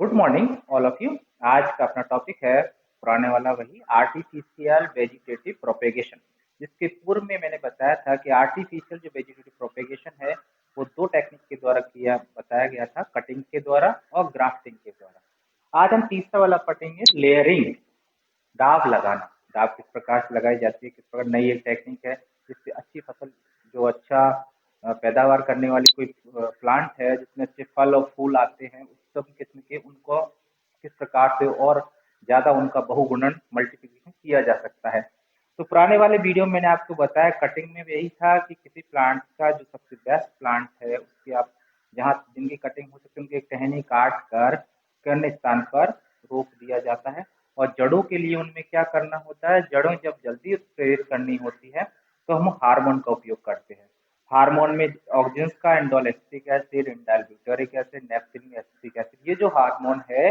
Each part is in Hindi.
Good morning all of you. आज का अपना टॉपिक है पुराने वाला वही आर्टिफिशियल वेजिटेटिव प्रोपेगेशन। जिसके पूर्व में मैंने बताया था कि आर्टिफिशियल जो वेजिटेटिव प्रोपेगेशन है वो दो टेक्निक के द्वारा किया बताया गया था, कटिंग के द्वारा और ग्राफ्टिंग के द्वारा। आज हम तीसरा वाला पढ़ेंगे, लेयरिंग, दाब लगाना। दाब किस प्रकार से लगाई जाती है, किस प्रकार नई एक टेक्निक है जिससे अच्छी फसल, जो अच्छा पैदावार करने वाली कोई प्लांट है जिसमें अच्छे फल और फूल आते हैं उत्तम किस्म के, उनको किस प्रकार से और ज़्यादा उनका बहुगुणन मल्टीप्लिकेशन किया जा सकता है। तो पुराने वाले वीडियो में मैंने आपको बताया, कटिंग में यही था कि किसी प्लांट का जो सबसे बेस्ट प्लांट है उसकी आप जहाँ जिनकी कटिंग हो सकती है उनकी एक टहनी काट कर अन्य स्थान पर रोप दिया जाता है। और जड़ों के लिए उनमें क्या करना होता है, जड़ों जब जल्दी प्रेरित करनी होती है तो हम हार्मोन का उपयोग करते हैं। हार्मोन में ऑक्सीजन का indole acetic acid, indole butyric acid, naphthalene acetic acid, ये जो हार्मोन है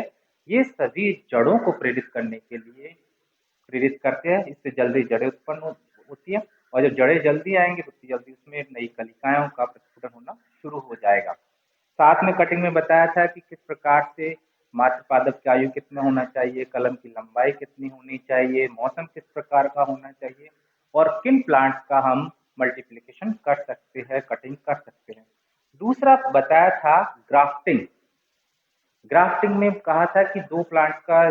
ये सभी जड़ों को प्रेरित करने के लिए प्रेरित करते हैं। इससे जल्दी जड़ें उत्पन्न होती है और जब जड़ें जल्दी आएंगी तो जल्दी उसमें नई कलिकाओं का प्रस्फुटन होना शुरू हो जाएगा। साथ में कटिंग में बताया था कि किस प्रकार से मात्र पादप की आयु कितना होना चाहिए, कलम की लंबाई कितनी होनी चाहिए, मौसम किस प्रकार का होना चाहिए और किन प्लांट्स का हम मल्टीप्लिकेशन कर सकते हैं, कटिंग कर सकते हैं। दूसरा बताया था ग्राफ्टिंग। ग्राफ्टिंग में कहा था कि दो प्लांट्स का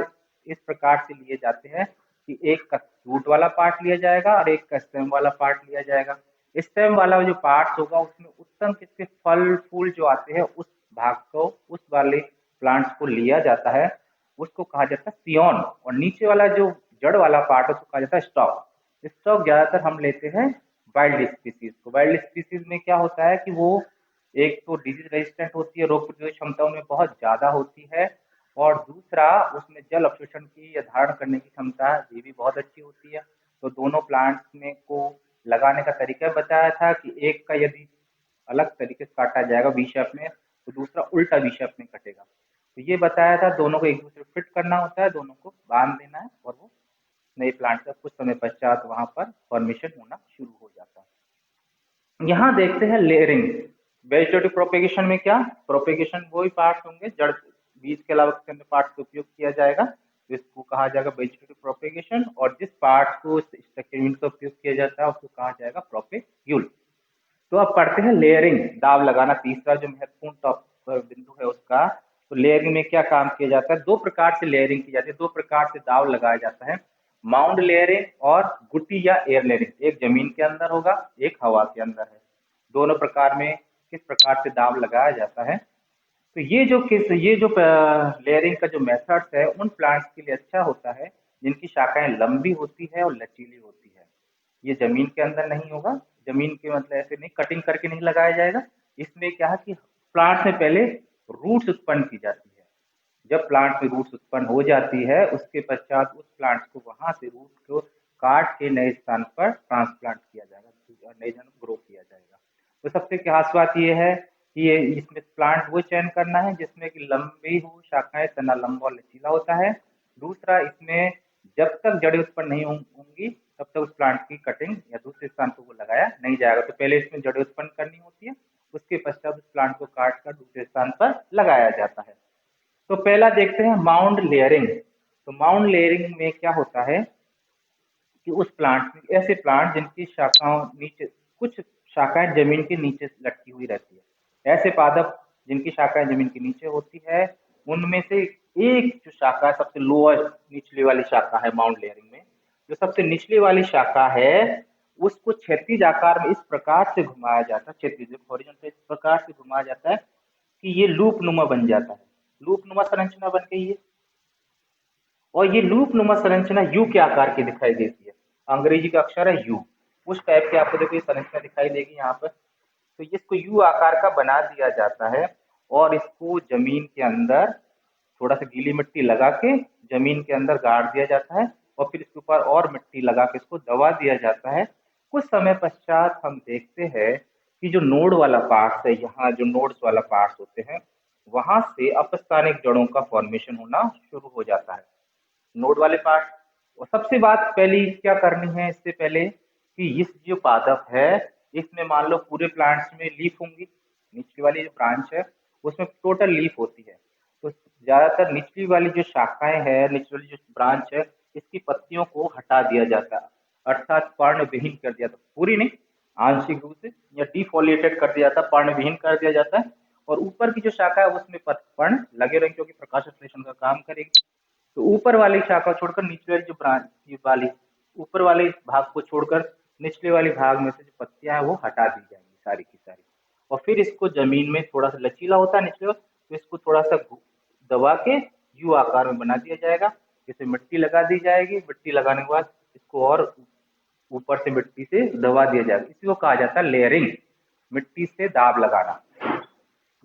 इस प्रकार से लिए जाते हैं कि एक का रूट वाला पार्ट लिया जाएगा और एक का स्टेम वाला पार्ट लिया जाएगा। स्टेम वाला जो पार्ट होगा उसमें उत्तम किस्म के फल फूल जो आते हैं उस भाग को, उस वाले प्लांट्स को लिया जाता है, उसको कहा जाता है सियोन। और नीचे वाला जो जड़ वाला पार्ट है उसको कहा जाता है स्टॉक। स्टॉक ज्यादातर हम लेते हैं वाइल्ड स्पीसीज को। वाइल्ड स्पीसीज में क्या होता है कि वो एक तो डिजीज रेजिस्टेंट होती है, रोग प्रतिरोधक क्षमता उनमें बहुत ज्यादा होती है, और दूसरा उसमें जल अवशोषण की या धारण करने की क्षमता ये भी बहुत अच्छी होती है। तो दोनों प्लांट्स में को लगाने का तरीका बताया था कि एक का यदि अलग तरीके से काटा जाएगा वी शेप में तो दूसरा उल्टा वी शेप में कटेगा। तो ये बताया था, दोनों को एक दूसरे फिट करना होता है, दोनों को बांध देना है और वो नए प्लांट का कुछ समय पश्चात वहां पर फॉर्मेशन होना शुरू हो जाता है। यहाँ देखते हैं लेयरिंग। वेजिटेटिव प्रोपेगेशन में क्या, प्रोपेगेशन वही पार्ट्स होंगे, जड़ बीज के अलावा किसी अन्य पार्ट्स का उपयोग किया जाएगा तो इसको कहा जाएगा वेजिटेटिव प्रोपेगेशन, और जिस पार्ट को स्ट्रक्चर यूनिट का उपयोग किया जाता है उसको कहा जाएगा प्रोपेग्यूल। तो अब पढ़ते हैं लेयरिंग, दाव लगाना, तीसरा जो महत्वपूर्ण टॉप बिंदु है उसका। तो लेयरिंग में क्या काम किया जाता है, दो प्रकार से लेयरिंग की जाती है, दो प्रकार से दाव लगाया जाता है, माउंड लेयरिंग और गुटी या एयर लेयरिंग। एक जमीन के अंदर होगा, एक हवा के अंदर है। दोनों प्रकार में किस प्रकार से दाव लगाया जाता है। तो ये जो लेयरिंग का जो मेथड्स है उन प्लांट्स के लिए अच्छा होता है जिनकी शाखाएं लंबी होती है और लचीली होती है। ये जमीन के अंदर नहीं होगा, जमीन के मतलब ऐसे नहीं कटिंग करके नहीं लगाया जाएगा। इसमें क्या है कि प्लांट में पहले रूट्स उत्पन्न की जाती है। जब प्लांट में रूट्स उत्पन्न हो जाती है उसके पश्चात उस प्लांट को वहां से रूट को काट के नए स्थान पर ट्रांसप्लांट किया जाएगा, नए जन ग्रो किया जाएगा। तो सबसे खास बात यह है कि ये इसमें प्लांट वो चयन करना है जिसमें कि लंबी हो शाखाएं, तना लंबा और लचीला होता है। दूसरा, इसमें जब तक जड़ें उत्पन्न नहीं होंगी तब तक उस प्लांट की कटिंग या दूसरे स्थान पर वो लगाया नहीं जाएगा। तो पहले इसमें जड़ें उत्पन्न करनी होती है, उसके पश्चात उस प्लांट को काट कर दूसरे स्थान पर लगाया जाता है। तो पहला देखते हैं माउंड लेयरिंग। तो माउंड लेयरिंग में क्या होता है कि उस प्लांट में ऐसे प्लांट जिनकी शाखाओं नीचे, कुछ शाखाएं जमीन के नीचे लटकी हुई रहती है, ऐसे पादप जिनकी शाखाएं जमीन के नीचे होती है, उनमें से एक जो शाखा सबसे लोअर निचली वाली शाखा है माउंट लेयरिंग में, जो सबसे निचली वाली शाखा है उसको क्षैतिज आकार में इस प्रकार से घुमाया जाता है, क्षैतिज हॉरिजॉन्टल इस प्रकार से घुमाया जाता है कि ये लूप नुमा बन जाता है। लूप नुमा संरचना बन गई है, और ये लूप नुमा संरचना यू के आकार की दिखाई देती है। अंग्रेजी का अक्षर है यू, उस टाइप की आपको देखो ये संरचना दिखाई देगी यहाँ पर। तो इसको यू आकार का बना दिया जाता है और इसको जमीन के अंदर थोड़ा सा गीली मिट्टी लगा के जमीन के अंदर गाड़ दिया जाता है और फिर इसके ऊपर और मिट्टी लगा के इसको दबा दिया जाता है। कुछ समय पश्चात हम देखते हैं कि जो नोड वाला पार्ट है, यहाँ जो नोड्स वाला पार्ट होते हैं वहां से अपस्थानिक जड़ों का फॉर्मेशन होना शुरू हो जाता है, नोड वाले पार्ट। और सबसे बात पहली क्या करनी है इससे पहले कि इस जो पादप है इसमें मान लो पूरे प्लांट्स में लीफ होंगी, निचली वाली जो ब्रांच है उसमें टोटल लीफ होती है, तो ज्यादातर निचली वाली जो शाखाएं है, निचली वाली जो ब्रांच है, इसकी पत्तियों को हटा दिया जाता है, अर्थात पर्णविहीन कर दिया जाता, पूरी नहीं, आंशिक रूप से या डिफोलिएटेड कर दिया जाता है, पर्णविहीन कर दिया जाता है। और ऊपर की जो शाखा है उसमें पर्ण लगे रहेंगे, क्योंकि प्रकाश संश्लेषण का काम करेगी। तो ऊपर वाली शाखा छोड़कर निचले वाली जो ब्रांच वाली, ऊपर वाले भाग को छोड़कर निचले वाले भाग में से जो पत्तियां हैं वो हटा दी जाएंगी सारी की सारी। और फिर इसको जमीन में थोड़ा सा लचीला होता है निचले, तो इसको थोड़ा सा दबा के यू आकार में बना दिया जाएगा। इसे मिट्टी लगा दी जाएगी, मिट्टी लगाने के बाद इसको और ऊपर से मिट्टी से दबा दिया जाएगा। इसी को कहा जाता है लेयरिंग, मिट्टी से दाब लगाना।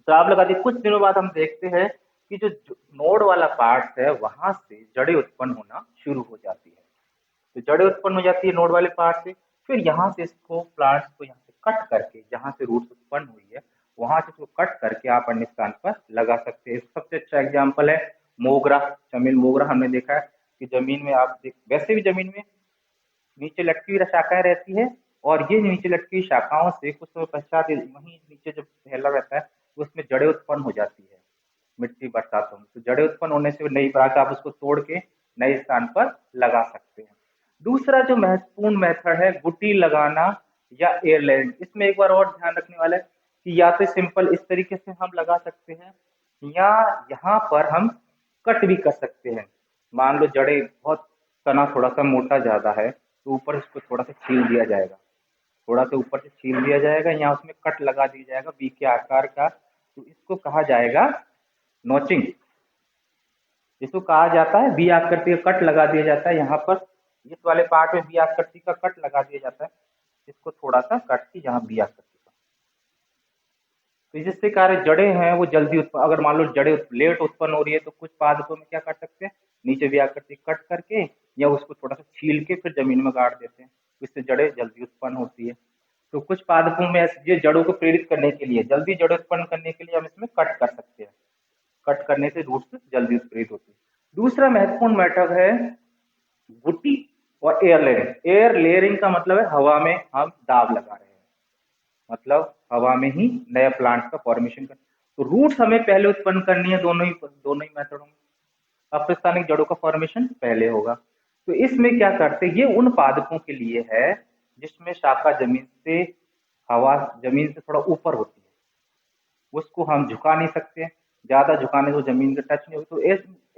दाब लगा दी, कुछ दिनों बाद हम देखते हैं कि जो नोड वाला पार्ट है वहां से जड़ें उत्पन्न होना शुरू हो जाती है। तो जड़ें उत्पन्न हो जाती है नोड वाले पार्ट से, फिर यहाँ से इसको प्लांट्स को यहाँ से कट करके, जहाँ से रूट्स उत्पन्न हुई है वहां से इसको कट करके आप अन्य स्थान पर लगा सकते हैं। सबसे अच्छा एग्जाम्पल है मोगरा, चमेली मोगरा। हमने देखा है कि जमीन में आप वैसे भी जमीन में नीचे लटकी हुई शाखाएं रहती है, और ये नीचे लटकी हुई शाखाओं से कुछ समय पश्चात वहीं नीचे जब फैला रहता है तो उसमें जड़ें उत्पन्न हो जाती है मिट्टी बरसातों में। तो जड़ें उत्पन्न होने से नई ब्रांच आप उसको तोड़ के नए स्थान पर लगा सकते हैं। दूसरा जो महत्वपूर्ण मेथड है गुटी लगाना या एयरलैंड, इसमें एक बार और ध्यान रखने वाला है कि या तो सिंपल इस तरीके से हम लगा सकते हैं, या यहाँ पर हम कट भी कर सकते हैं। मान लो जड़ें बहुत, तना थोड़ा सा मोटा ज्यादा है तो ऊपर इसको थोड़ा सा छील दिया जाएगा, थोड़ा सा ऊपर से छील दिया जाएगा, या उसमें कट लगा दिया जाएगा बी के आकार का। तो इसको कहा जाएगा नोचिंग। इसको कहा जाता है बी आकृति का कट लगा दिया जाता है, यहाँ पर इस वाले पार्ट में बी आकृति का कट लगा दिया जाता है, इसको थोड़ा सा कट की यहाँ बी आकृति का। तो जिससे कार्य जड़ें हैं वो जल्दी उत्पन्न, अगर मान लो जड़ें लेट उत्पन्न हो रही है तो कुछ पादपों में क्या कर सकते हैं, नीचे बी आकृति कट करके या उसको थोड़ा सा छील के फिर जमीन में गाड़ देते हैं, इससे जड़ें जल्दी उत्पन्न होती है। तो कुछ पादपों में ये जड़ों को प्रेरित करने के लिए, जल्दी जड़ें उत्पन्न करने के लिए हम इसमें कट कर सकते हैं, कट करने से रूट्स जल्दी प्रेरित होती है। दूसरा महत्वपूर्ण मेथड है गुटी और एयर लेयरिंग। एयर लेयरिंग का मतलब है हवा में हम दाब लगा रहे हैं, मतलब हवा में ही नया प्लांट का फॉर्मेशन कर। तो रूट्स हमें पहले उत्पन्न करनी है, दोनों ही मेथडों में। अपस्थानिक जड़ों का फॉर्मेशन पहले होगा। तो इसमें क्या करते हैं, ये उन पादपों के लिए है जिसमें शाखा जमीन से, हवा जमीन से थोड़ा ऊपर होती है, उसको हम झुका नहीं सकते, ज्यादा झुकाने से जमीन के टच नहीं होगी। तो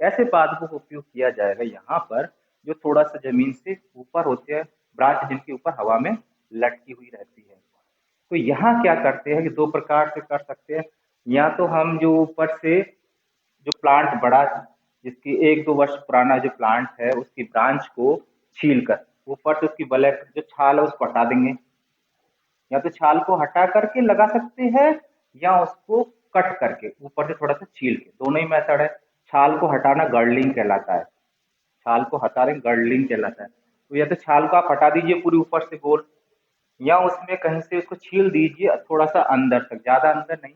ऐसे पादपों का उपयोग किया जाएगा यहाँ पर जो थोड़ा सा जमीन से ऊपर होते हैं, ब्रांच जिनके ऊपर हवा में लटकी हुई रहती है। तो यहाँ क्या करते हैं कि दो प्रकार से कर सकते हैं, या तो हम जो ऊपर से जो प्लांट बड़ा, जिसकी 1-2 वर्ष पुराना जो प्लांट है उसकी ब्रांच को छील कर ऊपर से उसकी ब्लैक जो छाल है उसको हटा देंगे, या तो छाल को हटा करके लगा सकते हैं या उसको कट करके ऊपर से थोड़ा सा छील के, दोनों ही मेथड है। छाल को हटाना गर्डलिंग कहलाता है, छाल को हटा रहे गर्डलिंग कहलाता है। तो या तो छाल को आप हटा दीजिए पूरी ऊपर से गोल, या उसमें कहीं से उसको छील दीजिए थोड़ा सा अंदर तक, ज्यादा अंदर नहीं,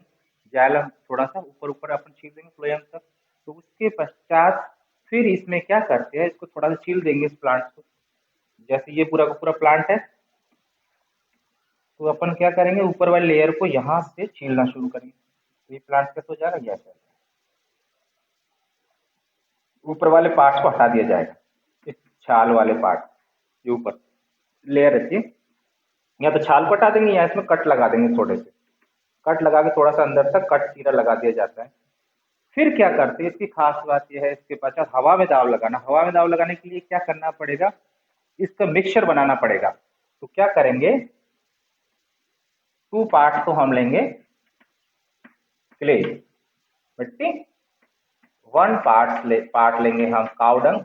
जायलम थोड़ा सा ऊपर ऊपर अपन छील देंगे फ्लोएम तक। तो उसके पश्चात फिर इसमें क्या करते हैं, इसको थोड़ा सा छील देंगे इस प्लांट को, जैसे ये पूरा का पूरा प्लांट है तो अपन क्या करेंगे ऊपर वाले लेयर को यहाँ से छीलना शुरू करेंगे। तो ये प्लांट कैसे हो जाएगा, यह ऊपर वाले पार्ट्स को हटा दिया जाएगा, इस छाल वाले पार्ट जो ऊपर लेयर रहती है, या तो छाल को हटा देंगे या इसमें कट लगा देंगे, थोड़े से कट लगा के थोड़ा सा अंदर तक कट चीरा लगा दिया जाता है। फिर क्या करते हैं, इसकी खास बात यह है, इसके पश्चात हवा में दाव लगाना। हवा में दाव लगाने के लिए क्या करना पड़ेगा, इसका मिक्सचर बनाना पड़ेगा। तो क्या करेंगे, 2 पार्ट तो हम लेंगे क्ले मिट्टी, 1 पार्ट लेंगे हम काउडंग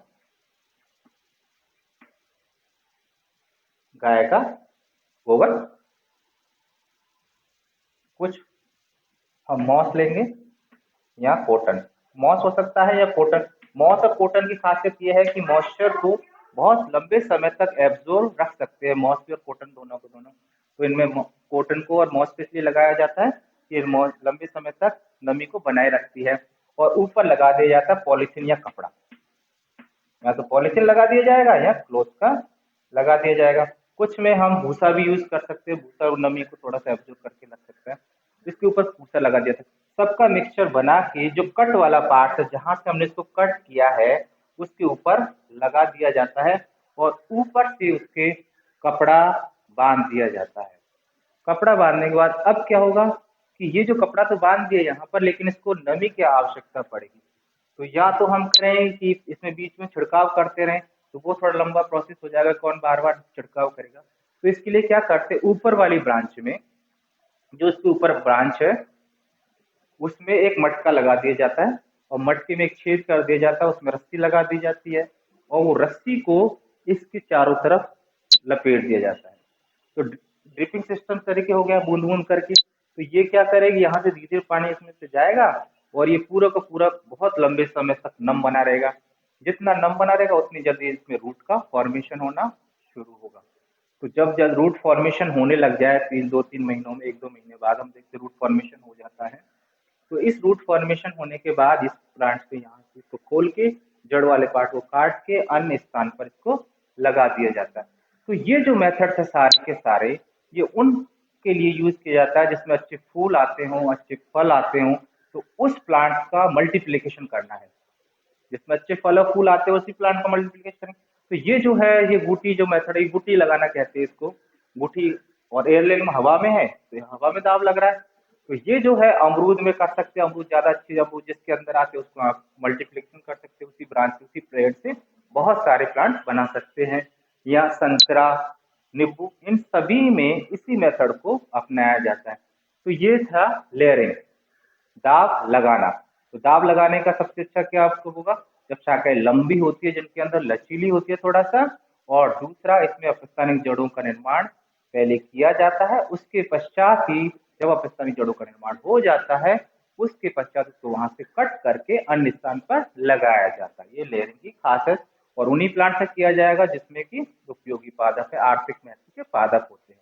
गाय का गोबर, कुछ हम मॉस लेंगे या कॉटन, मॉस हो सकता है या कॉटन। मॉस और कॉटन की खासियत यह है कि मॉइस्चर को बहुत लंबे समय तक एब्जॉर्ब रख सकते हैं, मॉस भी और कॉटन दोनों को दोनों। तो इनमें कॉटन को और मॉस को इसलिए लगाया जाता है कि लंबे समय तक नमी को बनाए रखती है। और ऊपर लगा दिया जाता है पॉलीथीन या कपड़ा, या तो पॉलीथीन लगा दिया जाएगा या क्लोथ का लगा दिया जाएगा। कुछ में हम भूसा भी यूज कर सकते हैं, भूसा और नमी को थोड़ा सा एब्जॉर्ब करके रख सकते हैं, इसके ऊपर भूसा लगा दिया था। सबका मिक्सचर बना के जो कट वाला पार्ट है जहाँ से हमने इसको कट किया है उसके ऊपर लगा दिया जाता है और ऊपर से उसके कपड़ा बांध दिया जाता है। कपड़ा बांधने के बाद अब क्या होगा कि ये जो कपड़ा तो बांध दिया यहाँ पर, लेकिन इसको नमी की आवश्यकता पड़ेगी। तो या तो हम करें कि इसमें बीच में छिड़काव करते रहें, तो वो थोड़ा लंबा प्रोसेस हो जाएगा, कौन बार बार छिड़काव करेगा। तो इसके लिए क्या करते, ऊपर वाली ब्रांच में, जो इसके ऊपर ब्रांच है उसमें एक मटका लगा दिया जाता है और मटके में एक छेद कर दिया जाता है, उसमें रस्सी लगा दी जाती है और वो रस्सी को इसके चारों तरफ लपेट दिया जाता है। तो ड्रिपिंग सिस्टम तरीके हो गया बूंद बूंद करके। तो ये क्या करेगी, यहाँ से धीरे धीरे पानी इसमें से जाएगा और ये पूरा का पूरा बहुत लंबे समय तक नम बना रहेगा। जितना नम बना रहेगा उतनी जल्दी इसमें रूट का फॉर्मेशन होना शुरू होगा। तो जब जब रूट फॉर्मेशन होने लग जाए, तीन दो तीन महीनों में, एक दो महीने बाद हम देखते रूट फॉर्मेशन हो जाता है। तो इस रूट फॉर्मेशन होने के बाद इस प्लांट को यहाँ से इसको खोल के जड़ वाले पार्ट को काट के अन्य स्थान पर इसको लगा दिया जाता है। तो ये जो मेथड है सारे के सारे, ये उन के लिए यूज किया जाता है जिसमें अच्छे फूल आते हों, अच्छे फल आते हों। तो उस प्लांट का मल्टीप्लिकेशन करना है, जिसमें अच्छे फल और फूल आते हैं उसी प्लांट का मल्टीप्लिकेशन करें। तो ये जो है, ये बूटी जो मेथड है, बूटी लगाना कहते हैं इसको, बूटी। और एयरलाइन में हवा में है तो ये हवा में दाब लग रहा है। तो ये जो है अमरूद में कर सकते हैं, अमरूद ज्यादा अच्छे अमरूद जिसके अंदर आते हैं उसको आप मल्टीप्लिकेशन कर सकते हैं, उसी ब्रांच से उसी पेड़ से बहुत सारे प्लांट बना सकते हैं। या संतरा, नींबू, इन सभी में इसी मेथड को अपनाया जाता है। तो ये था लेयरिंग, दाब लगाना। तो दाब लगाने का सबसे अच्छा क्या आपको होगा, जब शाखाएं लंबी होती है, जिनके अंदर लचीली होती है थोड़ा सा, और दूसरा इसमें अपस्थानिक जड़ों का निर्माण पहले किया जाता है, उसके पश्चात ही जब अपस्थानिक जड़ों का निर्माण हो जाता है उसके पश्चात उसको वहां से कट करके अन्य स्थान पर लगाया जाता है। ये लेयरिंग की खासियत, और उन्हीं प्लांट से किया जाएगा जिसमें कि उपयोगी पादप है, आर्थिक महत्व के पादप होते हैं।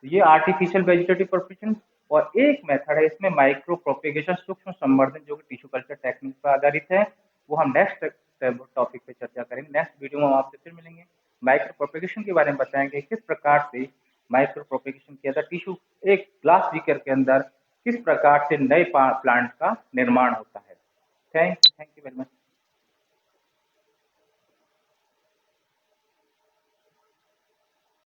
तो ये आर्टिफिशियल वेजिटेटिव प्रोपगेशन। और एक मेथड है इसमें माइक्रो प्रोपेगेशन, सूक्ष्म संवर्धन, जो कि टिश्यू कल्चर टेक्निक पर आधारित है। वो हम नेक्स्ट टॉपिक पे चर्चा करेंगे, नेक्स्ट वीडियो में हम आपसे फिर मिलेंगे। माइक्रो प्रोपेगेशन के बारे में बताएंगे किस प्रकार से माइक्रो प्रोपेगेशन के अंदर टिश्यू, एक ग्लास बीकर के अंदर किस प्रकार से नए प्लांट का निर्माण होता है। Thank you very much.